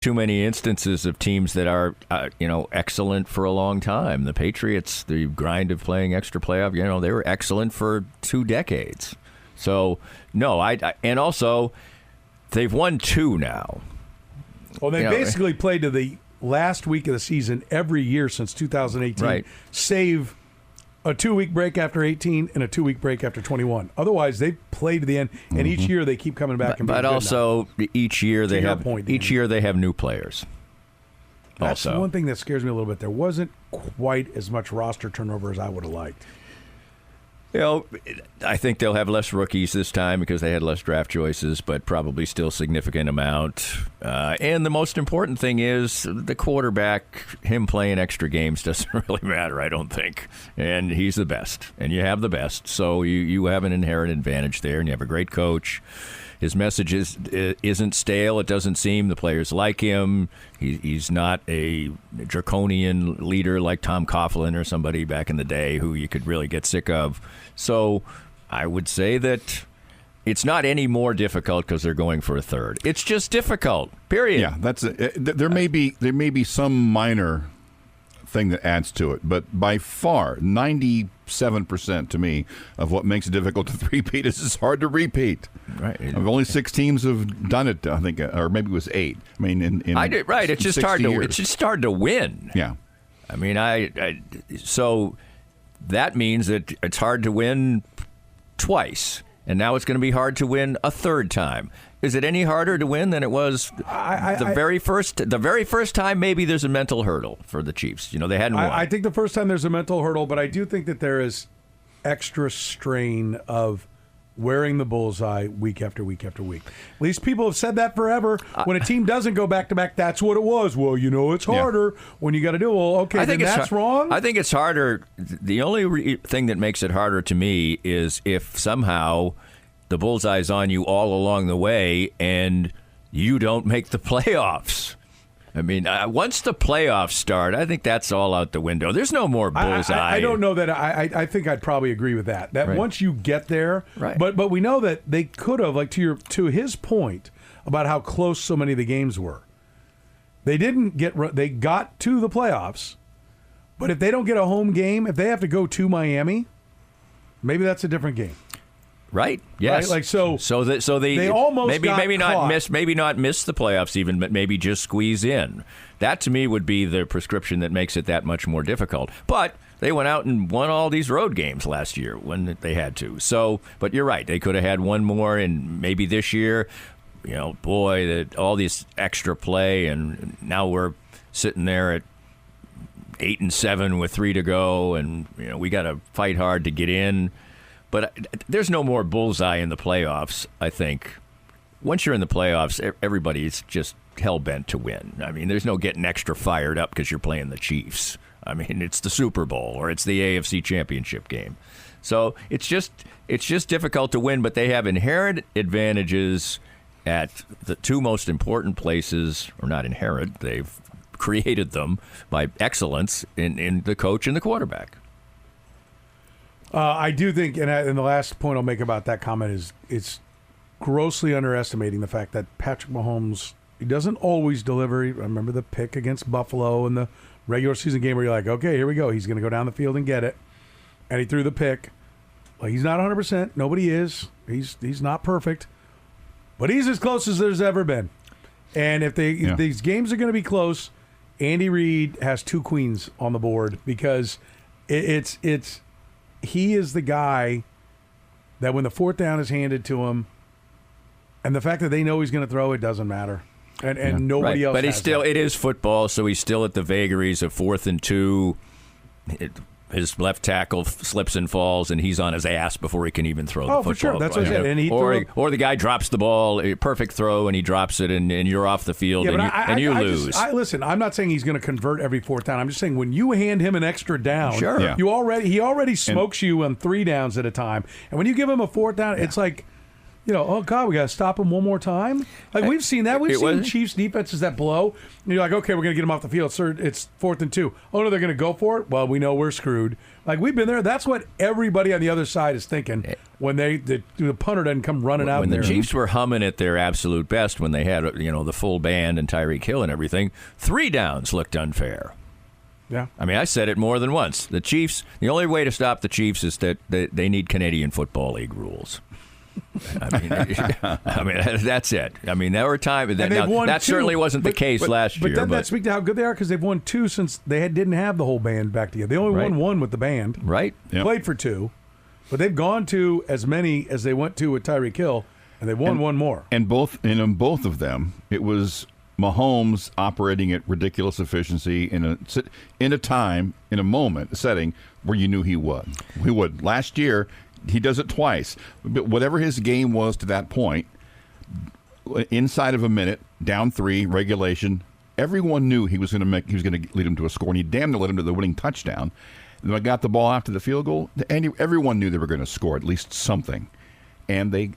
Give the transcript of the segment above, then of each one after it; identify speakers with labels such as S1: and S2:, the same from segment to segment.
S1: too many instances of teams that are, excellent for a long time. The Patriots, the grind of playing extra playoff, they were excellent for 2 decades. So, no, and also, they've won 2 now.
S2: Well, they basically played to the last week of the season every year since 2018,
S1: right.
S2: Save a 2-week break after 18 and a 2-week break after 21. Otherwise, they play to the end, and each year they keep coming back.
S1: But also, each year they have new players.
S2: That's
S1: also,
S2: one thing that scares me a little bit. There wasn't quite as much roster turnover as I would have liked.
S1: I think they'll have less rookies this time because they had less draft choices, but probably still significant amount. And the most important thing is the quarterback, him playing extra games doesn't really matter, I don't think. And he's the best, and you have the best. So you have an inherent advantage there, and you have a great coach. His message isn't stale. It doesn't seem. The players like him. He's not a draconian leader like Tom Coughlin or somebody back in the day who you could really get sick of. So I would say that it's not any more difficult because they're going for a third. It's just difficult, period.
S3: Yeah, that's it. There may be some minor thing that adds to it, but by far, 97% to me of what makes it difficult to repeat is it's hard to repeat.
S1: Right.
S3: Only 6 teams have done it, I think, or maybe it was 8. I mean,
S1: It's just hard to. It's just hard to win.
S3: Yeah.
S1: I mean, so that means that it's hard to win twice, and now it's going to be hard to win a third time. Is it any harder to win than it was the very first time? Maybe there's a mental hurdle for the Chiefs. They hadn't won.
S2: I think the first time there's a mental hurdle, but I do think that there is extra strain of wearing the bullseye week after week after week. At least people have said that forever. When a team doesn't go back-to-back, that's what it was. Well, it's harder when you got to do it. Well, okay, then that's wrong?
S1: I think it's harder. The only thing that makes it harder to me is if somehow the bullseye's on you all along the way and you don't make the playoffs. I mean, once the playoffs start, I think that's all out the window. There's no more bullseye.
S2: I don't know that. I think I'd probably agree with that. That
S1: right.
S2: Once you get there,
S1: right.
S2: but we know that they could have, like to his point about how close so many of the games were. They didn't get. They got to the playoffs, but if they don't get a home game, if they have to go to Miami, maybe that's a different game.
S1: Right. Yes.
S2: Right? Like so
S1: they
S2: almost
S1: maybe
S2: not
S1: miss the playoffs even, but maybe just squeeze in. That to me would be the prescription that makes it that much more difficult. But they went out and won all these road games last year when they had to. So, but you're right. They could have had one more, and maybe this year, all this extra play, and now we're sitting there at 8-7 with 3 to go, and we got to fight hard to get in. But there's no more bullseye in the playoffs, I think. Once you're in the playoffs, everybody's just hell-bent to win. I mean, there's no getting extra fired up because you're playing the Chiefs. I mean, it's the Super Bowl or it's the AFC Championship game. So it's just difficult to win, but they have inherent advantages at the 2 most important places, or not inherent, they've created them by excellence in the coach and the quarterback.
S2: I do think, and the last point I'll make about that comment is it's grossly underestimating the fact that Patrick Mahomes, he doesn't always deliver. I remember the pick against Buffalo in the regular season game where you're like, okay, here we go. He's going to go down the field and get it. And he threw the pick. Like, he's not 100%. Nobody is. He's not perfect. But he's as close as there's ever been. And if these games are going to be close, Andy Reid has 2 queens on the board because he is the guy that when the 4th down is handed to him, and the fact that they know he's going to throw, it doesn't matter. And nobody else.
S1: But
S2: it
S1: is football, so he's still at the vagaries of 4th and 2. His left tackle slips and falls, and he's on his ass before he can even throw the football.
S2: For sure. That's what I said. And
S1: or the guy drops the ball, a perfect throw, and he drops it, and you're off the field, and you lose.
S2: Listen, I'm not saying he's going to convert every 4th down. I'm just saying when you hand him an extra down,
S1: sure. Yeah.
S2: he already smokes you on 3 downs at a time. And when you give him a 4th down, it's like, oh God, we got to stop them one more time. Like we've seen that. We've seen Chiefs defenses that blow. And you're like, okay, we're going to get them off the field. Sir, it's 4th and 2. Oh no, they're going to go for it. Well, we know we're screwed. Like we've been there. That's what everybody on the other side is thinking when the punter doesn't come running out.
S1: When the Chiefs were humming at their absolute best, when they had the full band and Tyreek Hill and everything, 3 downs looked unfair.
S2: Yeah.
S1: I mean, I said it more than once. The Chiefs, the only way to stop the Chiefs is that they need Canadian Football League rules. I mean, that's it. I mean, there were times that certainly wasn't the case last year.
S2: But doesn't that speak to how good they are? Because they've won 2 since they didn't have the whole band back together. They only won 1 with the band.
S1: Right.
S3: Yep.
S2: Played for 2. But they've gone to as many as they went to with Tyreek Hill, and they've won 1 more.
S3: And in both of them, it was Mahomes operating at ridiculous efficiency in a moment, a setting where you knew he would. Last year, he does it twice. But whatever his game was to that point, inside of a minute, down 3, regulation, everyone knew he was going to lead him to a score, and he damn near led him to the winning touchdown. And when I got the ball after the field goal, everyone knew they were going to score at least something. And they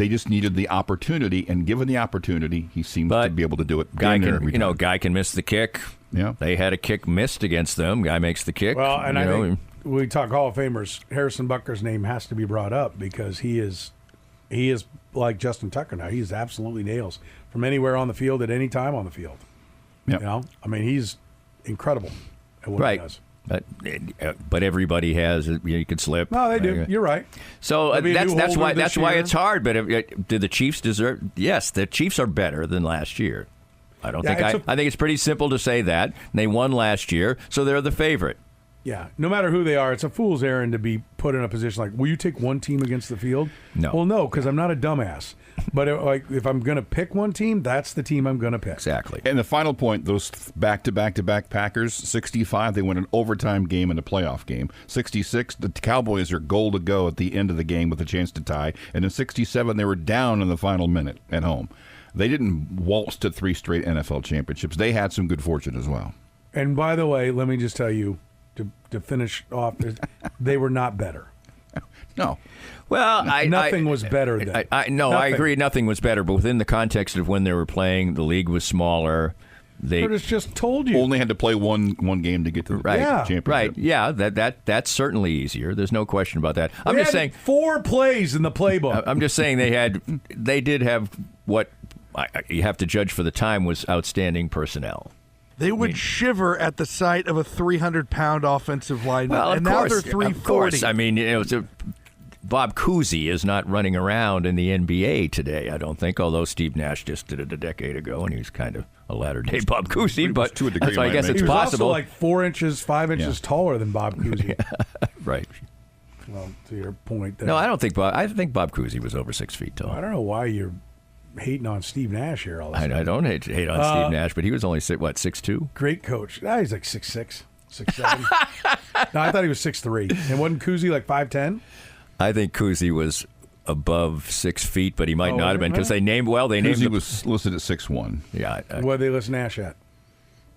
S3: just needed the opportunity, and given the opportunity, he seems to be able to do it.
S1: Guy can miss the kick.
S3: Yeah,
S1: they had a kick missed against them. Guy makes the kick.
S2: Well, and I think we talk Hall of Famers. Harrison Butker's name has to be brought up because he is like Justin Tucker now. He absolutely nails from anywhere on the field at any time on the field.
S3: Yeah,
S2: I mean he's incredible at what he does.
S1: But everybody has you could slip.
S2: No, they do. You're right.
S1: So that's why it's hard. But do the Chiefs deserve? Yes, the Chiefs are better than last year. I think it's pretty simple to say that they won last year, so they're the favorite.
S2: Yeah, no matter who they are, it's a fool's errand to be put in a position like, will you take one team against the field?
S1: No.
S2: Well, no, because I'm not a dumbass. But if I'm going to pick one team, that's the team I'm going to pick.
S1: Exactly.
S3: And the final point, those back-to-back Packers, 65, they win an overtime game and a playoff game. 66, the Cowboys are goal to go at the end of the game with a chance to tie. And in 67, they were down in the final minute at home. They didn't waltz to 3 straight NFL championships. They had some good fortune as well.
S2: And by the way, let me just tell you, to finish off, they were not better.
S3: No.
S1: Well,
S2: nothing was better then.
S1: I agree. Nothing was better, but within the context of when they were playing, the league was smaller. They
S2: just told you
S3: only had to play one game to get to the championship.
S1: Right? Yeah, that's certainly easier. There's no question about that. I'm just saying
S2: 4 plays in the playbook.
S1: I'm just saying they did have what you have to judge for the time was outstanding personnel.
S4: They would shiver at the sight of a 300-pound offensive lineman, and now they're 340.
S1: Of course. I mean, Bob Cousy is not running around in the NBA today, I don't think, although Steve Nash just did it a decade ago, and he's kind of a latter-day Bob Cousy, but
S3: to a degree,
S1: so I guess it's
S2: he was
S1: possible.
S2: Also like 5 inches taller than Bob Cousy.
S1: Right.
S2: Well, to your point there.
S1: No, I think Bob Cousy was over 6 feet tall.
S2: I don't know why you're hating on Steve Nash here all the time.
S1: I don't hate on Steve Nash, but he was only 6'2"?
S2: Great coach. He's like 6'6", 6'7". No, I thought he was 6'3". And wasn't Cousy like 5'10"?
S1: I think Cousy was above 6 feet, but he might not have been because they named. Cousy
S3: was listed at 6'1".
S1: Yeah.
S2: What did they list Nash at?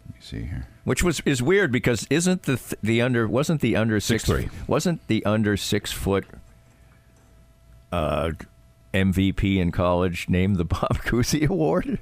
S3: Let me see here.
S1: Which is weird because wasn't the under 6'3" wasn't the under 6 foot MVP in college named the Bob Cousy Award?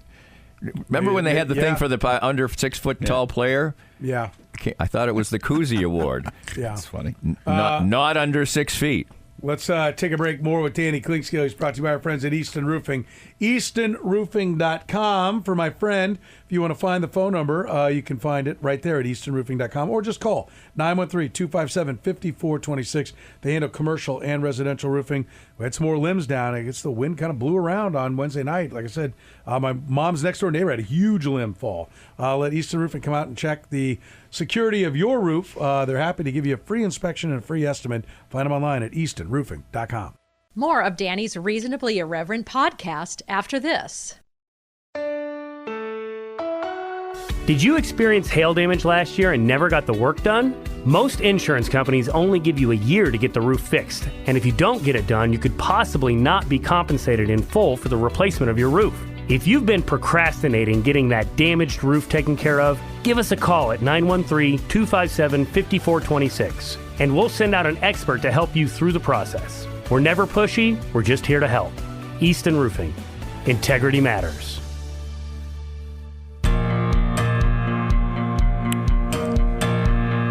S1: Remember when they had the thing for the under 6 foot tall player?
S2: Yeah.
S1: I thought it was the Cousy Award.
S2: Yeah.
S3: That's funny.
S1: Not under 6 feet.
S2: Let's take a break. More with Danny Klingscale. He's brought to you by our friends at Easton Roofing. EastonRoofing.com for my friend. If you want to find the phone number, you can find it right there at EastonRoofing.com or just call 913-257-5426. They handle commercial and residential roofing. We had some more limbs down. I guess the wind kind of blew around on Wednesday night. Like I said, my mom's next door neighbor had a huge limb fall. Let Easton Roofing come out and check the security of your roof. They're happy to give you a free inspection and a free estimate. Find them online at EastonRoofing.com.
S5: More of Danny's Reasonably Irreverent podcast after this.
S6: Did you experience hail damage last year and never got the work done? Most insurance companies only give you a year to get the roof fixed. And if you don't get it done, you could possibly not be compensated in full for the replacement of your roof. If you've been procrastinating getting that damaged roof taken care of, give us a call at 913-257-5426. And we'll send out an expert to help you through the process. We're never pushy, we're just here to help. Easton Roofing. Integrity matters.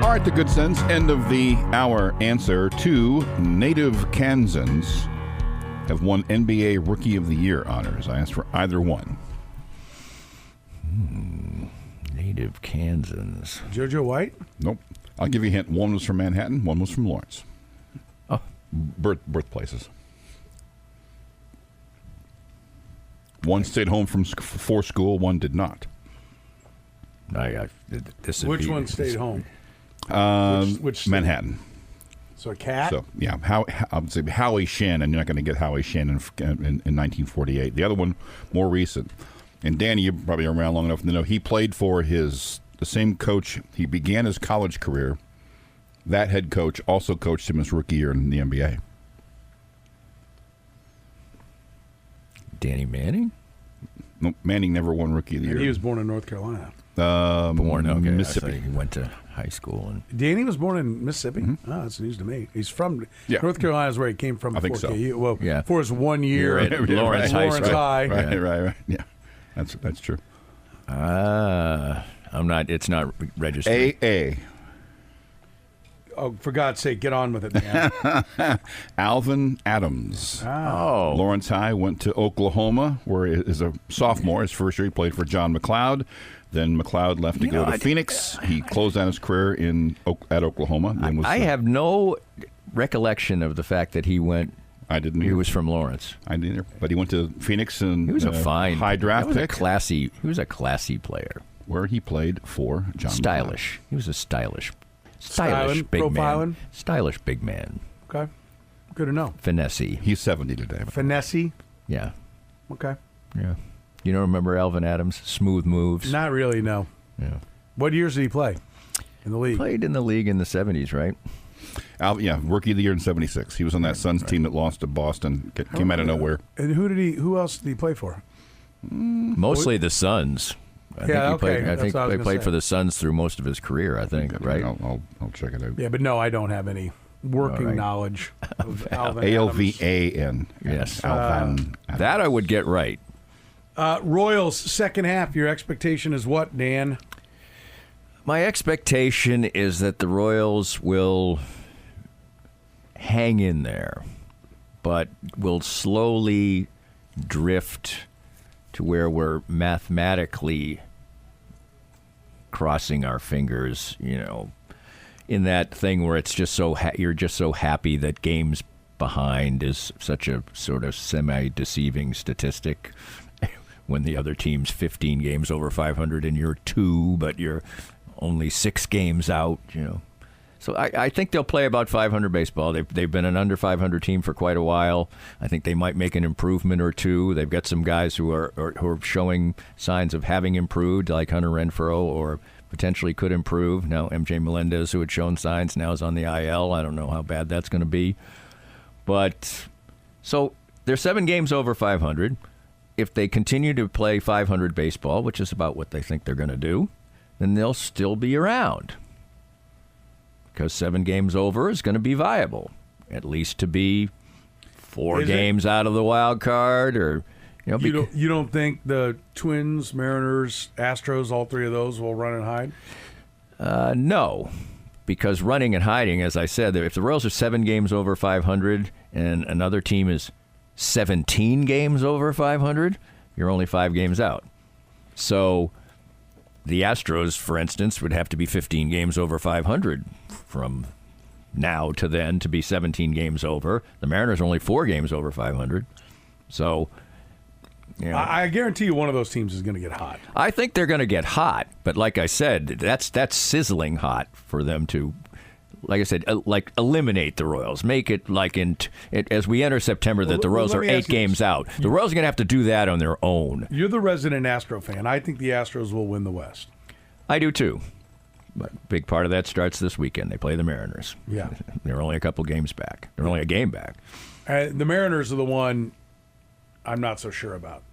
S3: All right, the good sense. End of the hour answer. 2 native Kansans have won NBA Rookie of the Year honors. I asked for either one.
S1: Native Kansans.
S2: JoJo White?
S3: Nope. I'll give you a hint. One was from Manhattan. One was from Lawrence.
S1: Oh.
S3: Birthplaces. One stayed home for school. One did not.
S2: Which one stayed home? Which
S3: Manhattan.
S2: So a cat?
S3: So, yeah, I would say Howie Shannon. You're not going to get Howie Shannon in 1948. The other one, more recent. And Danny, you probably are around long enough to know he played for the same coach. He began his college career. That head coach also coached him his rookie year in the NBA.
S1: Danny Manning?
S3: No, Manning never won Rookie of the Year.
S2: He was born in North Carolina.
S3: Mississippi.
S1: He went to high school. And
S2: Danny was born in Mississippi?
S3: Mm-hmm.
S2: Oh, that's news to me. He's from
S3: Yeah.
S2: North Carolina is where he came from
S3: I
S2: before
S3: think so.
S2: KU. Well,
S1: Yeah.
S2: for his 1 year
S1: You're at Lawrence High
S2: Lawrence
S1: School.
S2: High.
S3: Right. Yeah, that's true.
S1: I'm not. It's not registered.
S3: AA.
S2: Oh, for God's sake, get on with it, man.
S3: Alvin Adams.
S1: Oh,
S3: Lawrence High went to Oklahoma, where as a sophomore, his first year, he played for John McLeod. Then McLeod left to go to Phoenix. He closed out his career at Oklahoma. Then
S1: I have no recollection of the fact that he went.
S3: I didn't.
S1: He was from Lawrence.
S3: I didn't either. But he went to Phoenix and
S1: He was a fine
S3: high draft pick.
S1: He was a classy player.
S3: Where he played for John
S1: Stylish. He was a stylish
S2: Styling,
S1: big
S2: profiling?
S1: man. Stylish big man.
S2: Okay. Good to know.
S1: Finessey.
S3: He's 70 today.
S2: Finessey?
S1: Yeah.
S2: Okay.
S1: Yeah. You don't remember Alvin Adams? Smooth moves.
S2: Not really, no.
S1: Yeah.
S2: What years did he play in the league?
S1: Played in the league in the 70s, right?
S3: Rookie of the Year in 76. He was on that Suns team that lost to Boston. Came out of nowhere.
S2: And who else did he play for?
S1: Mostly the Suns. I think he played for the Suns through most of his career, I think, right?
S3: I'll check it out.
S2: Yeah, but no, I don't have any working knowledge of Alvin
S3: Alvan.
S1: Yes.
S3: Alvan.
S1: That I would get right.
S2: Royals, second half, your expectation is what, Dan?
S1: My expectation is that the Royals will hang in there, but will slowly drift to where we're mathematically crossing our fingers, in that thing where it's just you're just so happy that games behind is such a sort of semi-deceiving statistic when the other team's 15 games over 500 and you're 2, but you're only 6 games out, So I think they'll play about 500 baseball. They've been an under 500 team for quite a while. I think they might make an improvement or two. They've got some guys who are showing signs of having improved, like Hunter Renfroe, or potentially could improve. Now MJ Melendez, who had shown signs, now is on the IL. I don't know how bad that's going to be. But so they're 7 games over 500. If they continue to play 500 baseball, which is about what they think they're going to do, then they'll still be around. Because 7 games over is going to be viable, at least to be 4 games out of the wild card, or
S2: you don't think the Twins, Mariners, Astros, all 3 of those will run and hide?
S1: No, because running and hiding, as I said, if the Royals are 7 games over 500 and another team is 17 games over 500, you're only 5 games out. So the Astros, for instance, would have to be 15 games over 500 from now to then to be 17 games over. The Mariners are only 4 games over 500. So,
S2: I guarantee you one of those teams is going to get hot.
S1: I think they're going to get hot, but like I said, that's sizzling hot for them to, like I said, eliminate the Royals. Make it as we enter September that the Royals are 8 games out. The Royals are going to have to do that on their own.
S2: You're the resident Astro fan. I think the Astros will win the West.
S1: I do too. But a big part of that starts this weekend. They play the Mariners.
S2: Yeah.
S1: They're only a couple games back. They're only a game back.
S2: The Mariners are the one I'm not so sure about.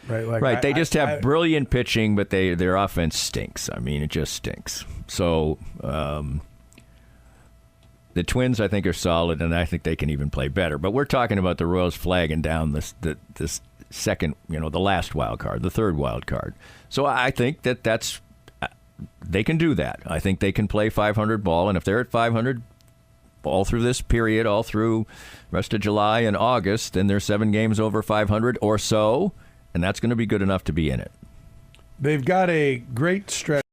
S2: Right.
S1: They just have brilliant pitching, but their offense stinks. I mean, it just stinks. So, The Twins, I think, are solid, and I think they can even play better. But we're talking about the Royals flagging down this second, the last wild card, the third wild card. So I think that's they can do that. I think they can play 500 ball, and if they're at 500 all through this period, all through rest of July and August, then they're 7 games over 500 or so, and that's going to be good enough to be in it.
S2: They've got a great stretch